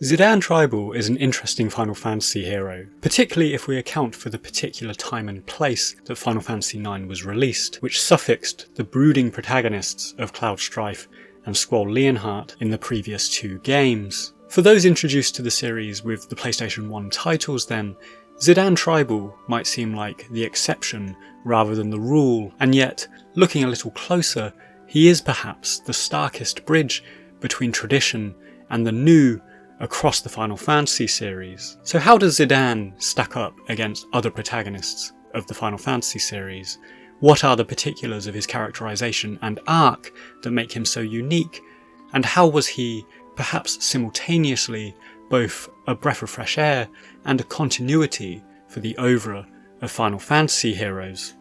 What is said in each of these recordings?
Zidane Tribal is an interesting Final Fantasy hero, particularly if we account for the particular time and place that Final Fantasy IX was released, which suffixed the brooding protagonists of Cloud Strife and Squall Leonhart in the previous two games. For those introduced to the series with the PlayStation 1 titles then, Zidane Tribal might seem like the exception rather than the rule, and yet, looking a little closer, he is perhaps the starkest bridge between tradition and the new across the Final Fantasy series. So how does Zidane stack up against other protagonists of the Final Fantasy series? What are the particulars of his characterization and arc that make him so unique? And how was he, perhaps simultaneously, both a breath of fresh air and a continuity for the oeuvre of Final Fantasy heroes?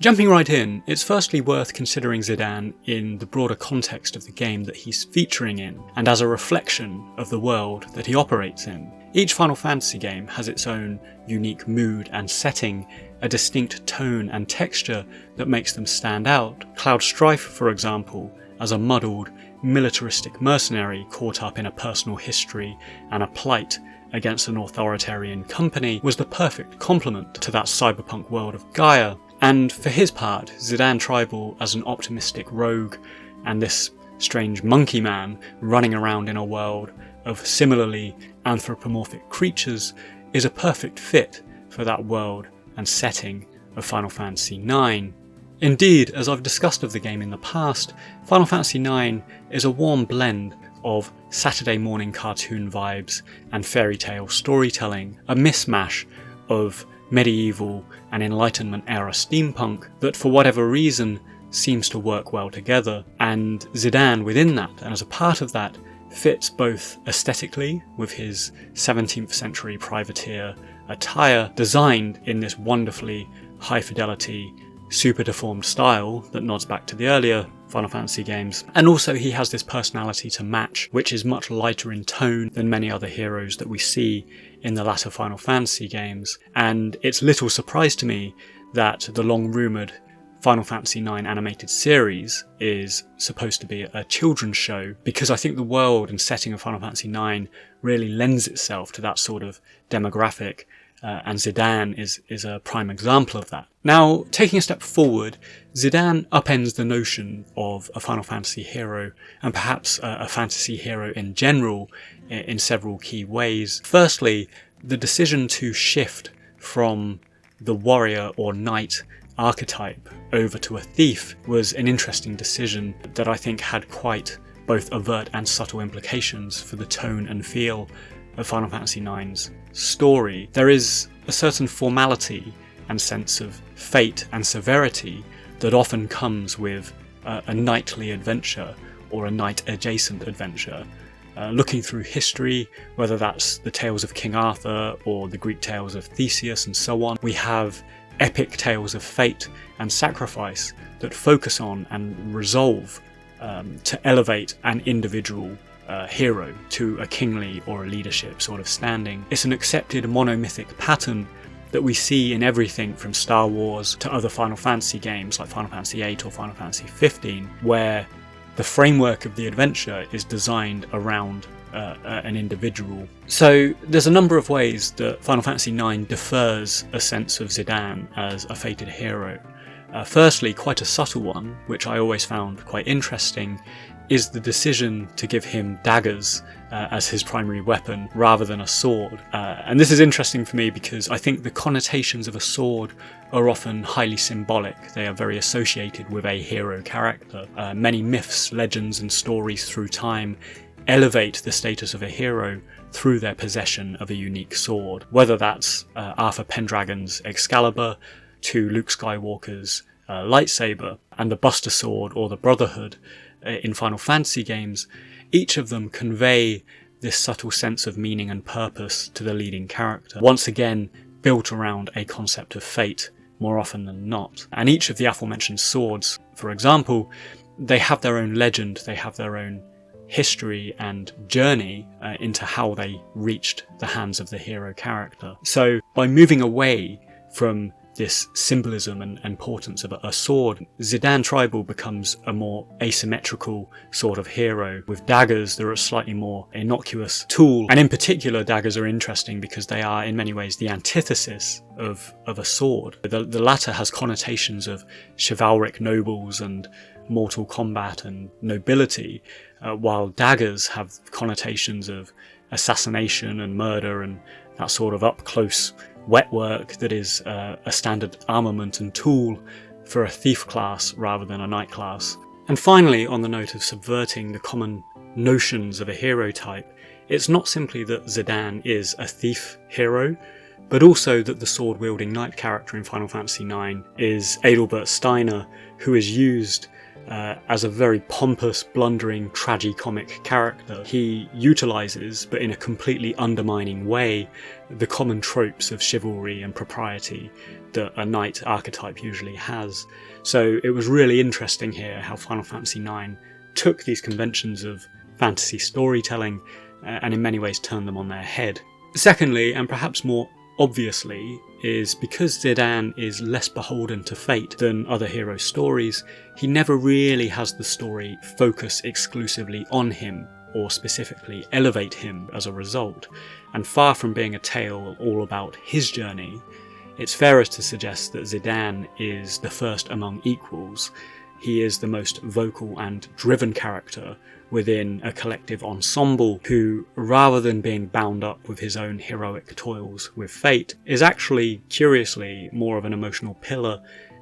Jumping right in, it's firstly worth considering Zidane in the broader context of the game that he's featuring in, and as a reflection of the world that he operates in. Each Final Fantasy game has its own unique mood and setting, a distinct tone and texture that makes them stand out. Cloud Strife, for example, as a muddled, militaristic mercenary caught up in a personal history and a plight against an authoritarian company, was the perfect complement to that cyberpunk world of Gaia. And for his part, Zidane Tribal as an optimistic rogue and this strange monkey man running around in a world of similarly anthropomorphic creatures is a perfect fit for that world and setting of Final Fantasy IX. Indeed, as I've discussed of the game in the past, Final Fantasy IX is a warm blend of Saturday morning cartoon vibes and fairy tale storytelling, a mismatch of medieval and Enlightenment era steampunk that for whatever reason seems to work well together, and Zidane within that and as a part of that fits both aesthetically with his 17th century privateer attire designed in this wonderfully high fidelity super deformed style that nods back to the earlier Final Fantasy games, and also he has this personality to match which is much lighter in tone than many other heroes that we see in the latter Final Fantasy games. And it's little surprise to me that the long rumoured Final Fantasy IX animated series is supposed to be a children's show, because I think the world and setting of Final Fantasy IX really lends itself to that sort of demographic, and Zidane is a prime example of that. Now, taking a step forward, Zidane upends the notion of a Final Fantasy hero, and perhaps a fantasy hero in general, in several key ways. Firstly, the decision to shift from the warrior or knight archetype over to a thief was an interesting decision that I think had quite both overt and subtle implications for the tone and feel of Final Fantasy IX's story. There is a certain formality and sense of fate and severity that often comes with a knightly adventure or a knight-adjacent adventure. Looking through history, whether that's the tales of King Arthur or the Greek tales of Theseus and so on, we have epic tales of fate and sacrifice that focus on and resolve to elevate an individual hero to a kingly or a leadership sort of standing. It's an accepted monomythic pattern that we see in everything from Star Wars to other Final Fantasy games like Final Fantasy VIII or Final Fantasy XV, where the framework of the adventure is designed around an individual. So there's a number of ways that Final Fantasy IX defers a sense of Zidane as a fated hero. Firstly, quite a subtle one, which I always found quite interesting, is the decision to give him daggers as his primary weapon rather than a sword. And this is interesting for me because I think the connotations of a sword are often highly symbolic. They are very associated with a hero character. Many myths, legends and stories through time elevate the status of a hero through their possession of a unique sword, whether that's Arthur Pendragon's Excalibur to Luke Skywalker's lightsaber and the Buster Sword or the Brotherhood in Final Fantasy games. Each of them convey this subtle sense of meaning and purpose to the leading character, once again built around a concept of fate more often than not. And each of the aforementioned swords, for example, they have their own legend, they have their own history and journey into how they reached the hands of the hero character. So by moving away from this symbolism and importance of a sword, Zidane Tribal becomes a more asymmetrical sort of hero. With daggers, they're a slightly more innocuous tool, and in particular daggers are interesting because they are in many ways the antithesis of a sword. The latter has connotations of chivalric nobles and mortal combat and nobility, while daggers have connotations of assassination and murder and that sort of up-close wet work that is a standard armament and tool for a thief class rather than a knight class. And finally, on the note of subverting the common notions of a hero type, it's not simply that Zidane is a thief hero, but also that the sword-wielding knight character in Final Fantasy IX is Adalbert Steiner, who is used as a very pompous, blundering, tragicomic character. He utilises, but in a completely undermining way, the common tropes of chivalry and propriety that a knight archetype usually has. So it was really interesting here how Final Fantasy IX took these conventions of fantasy storytelling and in many ways turned them on their head. Secondly, and perhaps more obviously, is because Zidane is less beholden to fate than other hero stories, he never really has the story focus exclusively on him or specifically elevate him as a result, and far from being a tale all about his journey, it's fairer to suggest that Zidane is the first among equals. He is the most vocal and driven character within a collective ensemble who, rather than being bound up with his own heroic toils with fate, is actually, curiously, more of an emotional pillar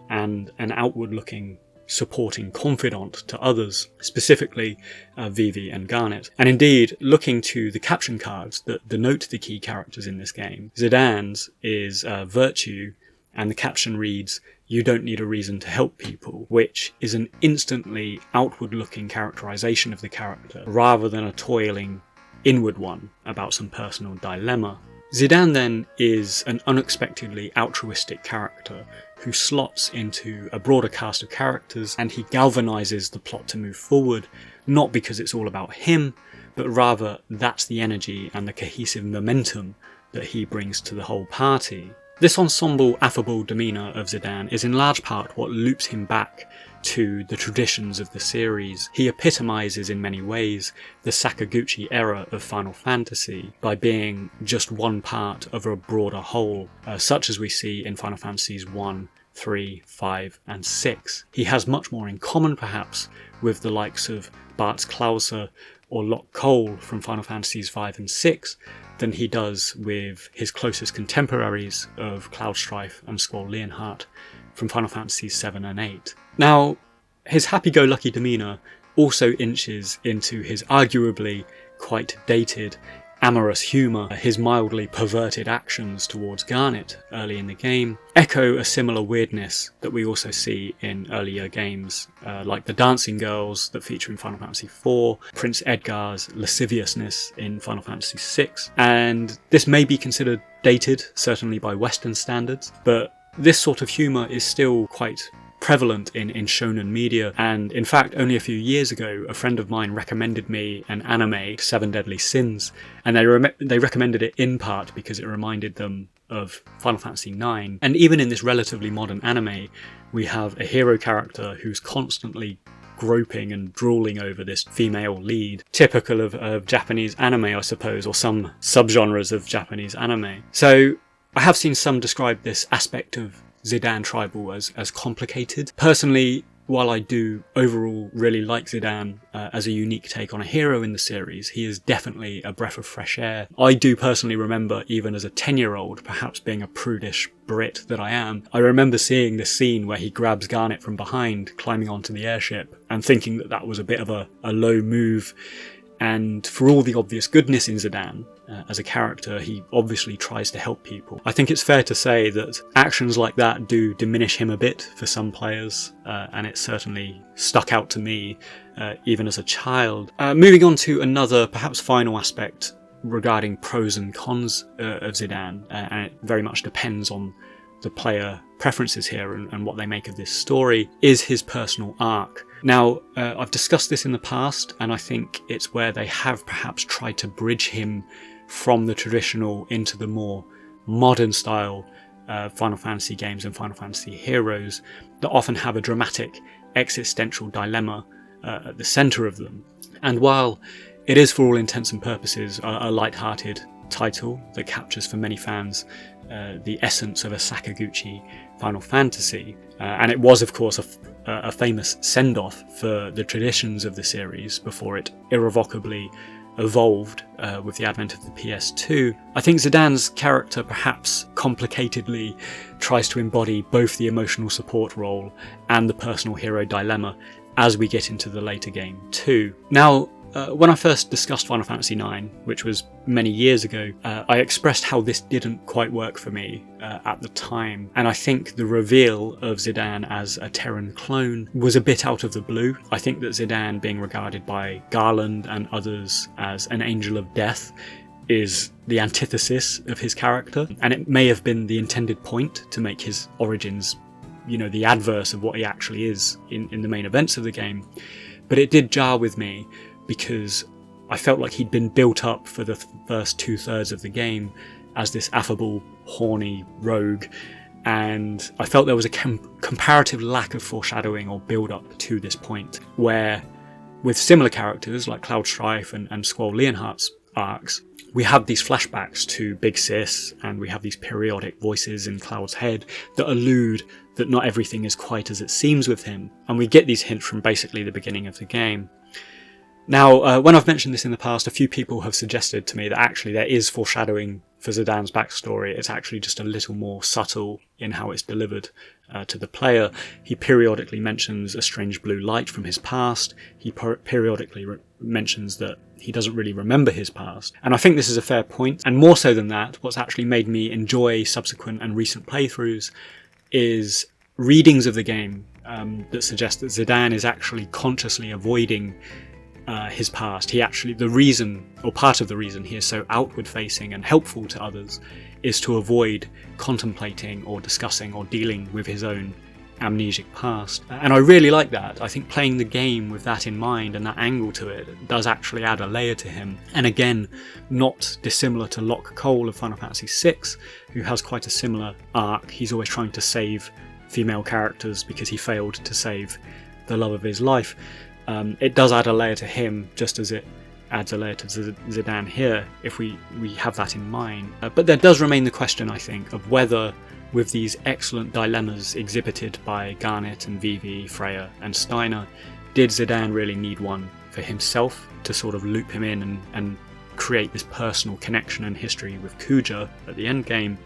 and an outward-looking supporting confidant to others, specifically Vivi and Garnet. And indeed, looking to the caption cards that denote the key characters in this game, Zidane's is virtue, and the caption reads, "You don't need a reason to help people," which is an instantly outward-looking characterization of the character, rather than a toiling inward one about some personal dilemma. Zidane then is an unexpectedly altruistic character who slots into a broader cast of characters, and he galvanizes the plot to move forward, not because it's all about him, but rather that's the energy and the cohesive momentum that he brings to the whole party. This ensemble affable demeanour of Zidane is in large part what loops him back to the traditions of the series. He epitomises in many ways the Sakaguchi era of Final Fantasy by being just one part of a broader whole, such as we see in Final Fantasies 1, 3, 5 and 6. He has much more in common perhaps with the likes of Bartz Klauser or Locke from Final Fantasies 5 and 6 than he does with his closest contemporaries of Strife and Squall Leonhart from Final Fantasies 7 and 8. Now, his happy-go-lucky demeanour also inches into his arguably quite dated amorous humour. His mildly perverted actions towards Garnet early in the game echo a similar weirdness that we also see in earlier games, like the dancing girls that feature in Final Fantasy IV, Prince Edgar's lasciviousness in Final Fantasy VI, and this may be considered dated, certainly by Western standards, but this sort of humour is still quite prevalent in shonen media, and in fact only a few years ago a friend of mine recommended me an anime, Seven Deadly Sins, and they recommended it in part because it reminded them of Final Fantasy IX. And even in this relatively modern anime we have a hero character who's constantly groping and drooling over this female lead, typical of Japanese anime I suppose, or some subgenres of Japanese anime. So I have seen some describe this aspect of Zidane Tribal as complicated. Personally, while I do overall really like Zidane as a unique take on a hero in the series, he is definitely a breath of fresh air. I do personally remember, even as a 10-year-old, perhaps being a prudish Brit that I am, I remember seeing this scene where he grabs Garnet from behind, climbing onto the airship, and thinking that that was a bit of a low move. And for all the obvious goodness in Zidane, as a character, he obviously tries to help people. I think it's fair to say that actions like that do diminish him a bit for some players, and it certainly stuck out to me, even as a child. Moving on to another, perhaps final aspect regarding pros and cons of Zidane, and it very much depends on the player preferences here and what they make of this story, is his personal arc. Now, I've discussed this in the past, and I think it's where they have perhaps tried to bridge him from the traditional into the more modern style Final Fantasy games and Final Fantasy heroes that often have a dramatic existential dilemma at the centre of them. And while it is for all intents and purposes a light-hearted title that captures for many fans the essence of a Sakaguchi Final Fantasy, and it was of course a famous send-off for the traditions of the series before it irrevocably evolved with the advent of the PS2, I think Zidane's character perhaps complicatedly tries to embody both the emotional support role and the personal hero dilemma as we get into the later game too. Now, when I first discussed Final Fantasy IX, which was many years ago, I expressed how this didn't quite work for me at the time, and I think the reveal of Zidane as a Terran clone was a bit out of the blue. I think that Zidane being regarded by Garland and others as an angel of death is the antithesis of his character, and it may have been the intended point to make his origins, the adverse of what he actually is in the main events of the game, but it did jar with me because I felt like he'd been built up for the first 2/3 of the game as this affable, horny rogue, and I felt there was a comparative lack of foreshadowing or build-up to this point, where with similar characters like Cloud Strife and Squall Leonhart's arcs, we have these flashbacks to Big Sis, and we have these periodic voices in Cloud's head that allude that not everything is quite as it seems with him, and we get these hints from basically the beginning of the game. Now, when I've mentioned this in the past, a few people have suggested to me that actually there is foreshadowing for Zidane's backstory. It's actually just a little more subtle in how it's delivered to the player. He periodically mentions a strange blue light from his past. He periodically mentions that he doesn't really remember his past. And I think this is a fair point. And more so than that, what's actually made me enjoy subsequent and recent playthroughs is readings of the game that suggest that Zidane is actually consciously avoiding his past. The reason, or part of the reason he is so outward facing and helpful to others, is to avoid contemplating or discussing or dealing with his own amnesic past. And I really like that. I think playing the game with that in mind and that angle to it does actually add a layer to him. And again, not dissimilar to Locke Cole of Final Fantasy VI, who has quite a similar arc. He's always trying to save female characters because he failed to save the love of his life. It does add a layer to him, just as it adds a layer to Zidane here, if we have that in mind. But there does remain the question, I think, of whether, with these excellent dilemmas exhibited by Garnet and Vivi, Freya and Steiner, did Zidane really need one for himself to sort of loop him in and create this personal connection and history with Kuja at the end game,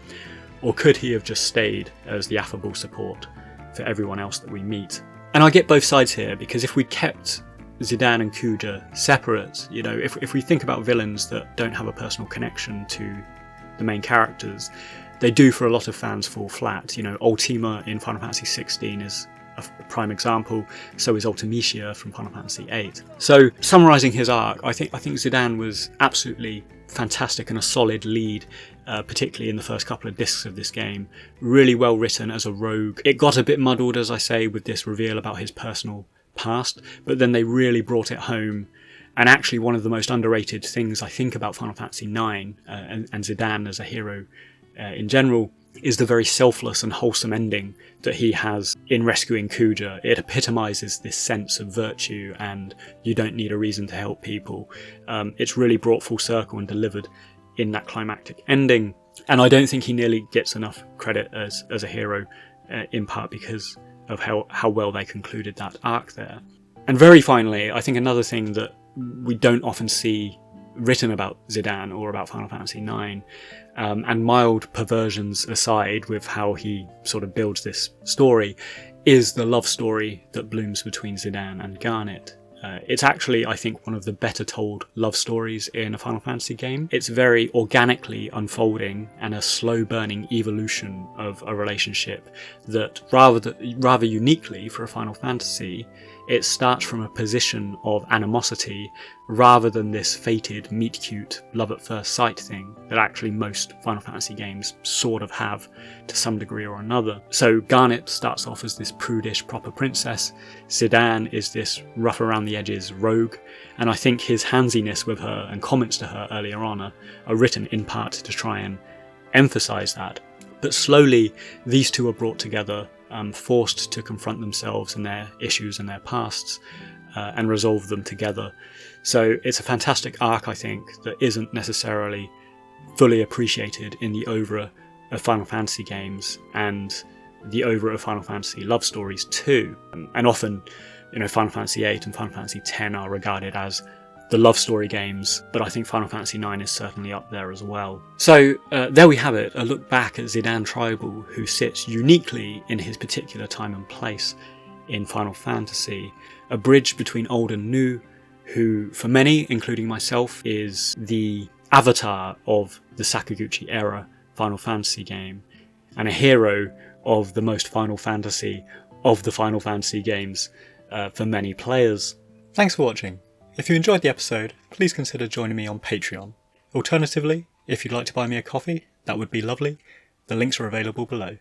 or could he have just stayed as the affable support for everyone else that we meet? And I get both sides here, because if we kept Zidane and Kuja separate, if we think about villains that don't have a personal connection to the main characters, they do for a lot of fans fall flat. Ultima in Final Fantasy 16 is a prime example, so is Ultimecia from Final Fantasy VIII. So, summarising his arc, I think Zidane was absolutely fantastic and a solid lead, particularly in the first couple of discs of this game. Really well written as a rogue. It got a bit muddled, as I say, with this reveal about his personal past, but then they really brought it home. And actually one of the most underrated things I think about Final Fantasy IX and Zidane as a hero in general is the very selfless and wholesome ending that he has in rescuing Kuja. It epitomises this sense of virtue and you don't need a reason to help people. It's really brought full circle and delivered in that climactic ending. And I don't think he nearly gets enough credit as a hero, in part because of how well they concluded that arc there. And very finally, I think another thing that we don't often see written about Zidane or about Final Fantasy IX, and mild perversions aside with how he sort of builds this story, is the love story that blooms between Zidane and Garnet. It's actually, I think, one of the better told love stories in a Final Fantasy game. It's very organically unfolding and a slow burning evolution of a relationship that rather uniquely for a Final Fantasy, it starts from a position of animosity rather than this fated meet cute love at first sight thing that actually most Final Fantasy games sort of have to some degree or another. So Garnet starts off as this prudish proper princess, Zidane is this rough around the edges rogue, and I think his handsiness with her and comments to her earlier on are written in part to try and emphasise that. But slowly, these two are brought together, forced to confront themselves and their issues and their pasts, and resolve them together. So it's a fantastic arc, I think, that isn't necessarily fully appreciated in the oeuvre of Final Fantasy games and the oeuvre of Final Fantasy love stories too. And often, Final Fantasy VIII and Final Fantasy X are regarded as the love story games, but I think Final Fantasy IX is certainly up there as well. So there we have it, a look back at Zidane Tribal, who sits uniquely in his particular time and place in Final Fantasy, a bridge between old and new, who for many, including myself, is the avatar of the Sakaguchi era Final Fantasy game, and a hero of the most Final Fantasy of the Final Fantasy games for many players. Thanks for watching. If you enjoyed the episode, please consider joining me on Patreon. Alternatively, if you'd like to buy me a coffee, that would be lovely. The links are available below.